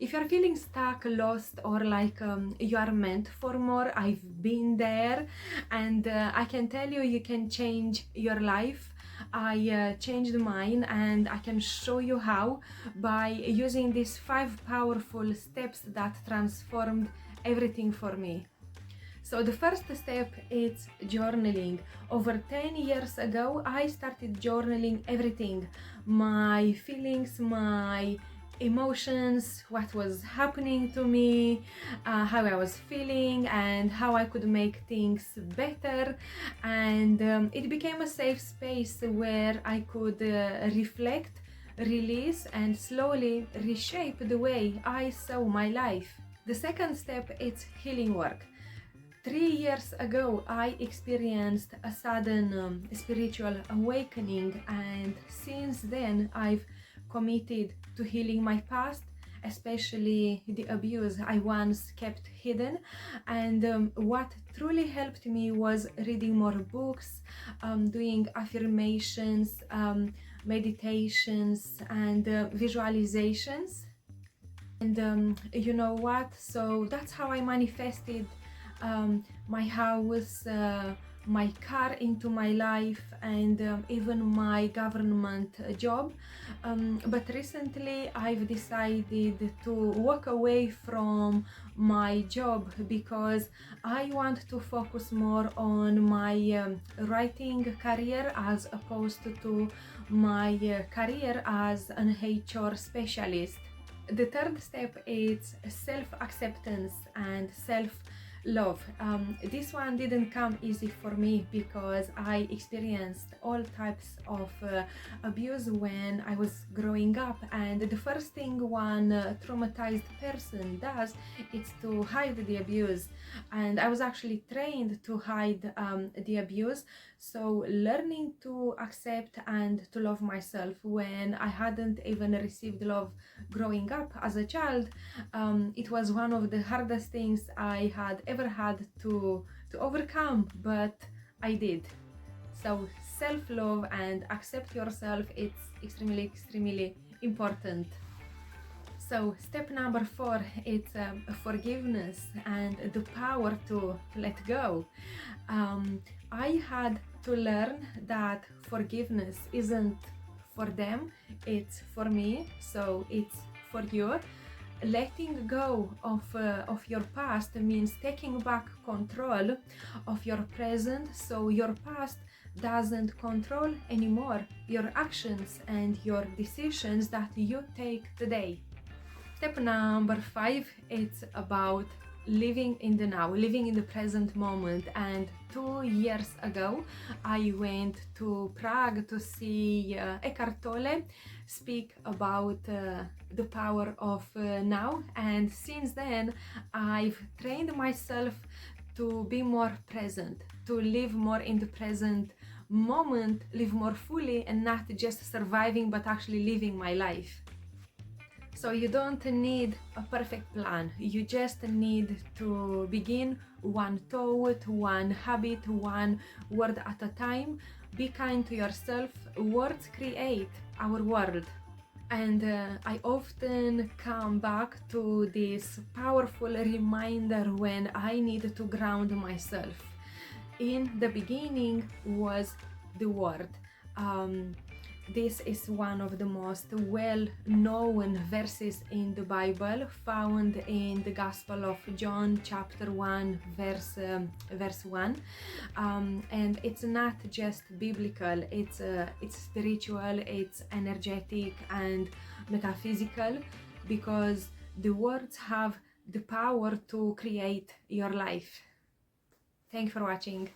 If you're feeling stuck, lost, or like you are meant for more, I've been there, and I can tell you, you can change your life. I changed mine, and I can show you how by using these 5 powerful steps that transformed everything for me. So the first step is journaling. Over 10 years ago, I started journaling everything. My feelings, my emotions, what was happening to me, how I was feeling, and how I could make things better. And it became a safe space where I could reflect, release, and slowly reshape the way I saw my life. The second step is healing work. 3 years ago, I experienced a sudden spiritual awakening, and since then I've committed to healing my past, especially the abuse I once kept hidden. And what truly helped me was reading more books, doing affirmations, meditations, and visualizations. And you know what? So that's how I manifested my house, my car into my life, and even my government job. But recently I've decided to walk away from my job because I want to focus more on my writing career as opposed to my career as an HR specialist. The third step is self-acceptance and self-love. This one didn't come easy for me because I experienced all types of abuse when I was growing up, and the first thing one traumatized person does is to hide the abuse, and I was actually trained to hide the abuse. So learning to accept and to love myself when I hadn't even received love growing up as a child, it was one of the hardest things I had ever had to overcome, but I did. So self-love and accept yourself, it's extremely important. So step number 4, it's forgiveness and the power to let go. I had to learn that forgiveness isn't for them, it's for me, so it's for you. Letting go of your past means taking back control of your present, so your past doesn't control anymore your actions and your decisions that you take today. Step number 5, it's about living in the now, living in the present moment. And 2 years ago, I went to Prague to see 𝐂𝐻𝐿 Tolle speak about the power of now. And since then, I've trained myself to be more present, to live more in the present moment, live more fully, and not just surviving, but actually living my life. So you don't need a perfect plan, you just need to begin one thought, one habit, one word at a time. Be kind to yourself. Words create our world. And I often come back to this powerful reminder when I need to ground myself. In the beginning was the Word. This is one of the most well-known verses in the Bible, found in the Gospel of John, chapter 1, verse 1. And it's not just biblical, it's spiritual, it's energetic and metaphysical, because the words have the power to create your life. Thanks for watching.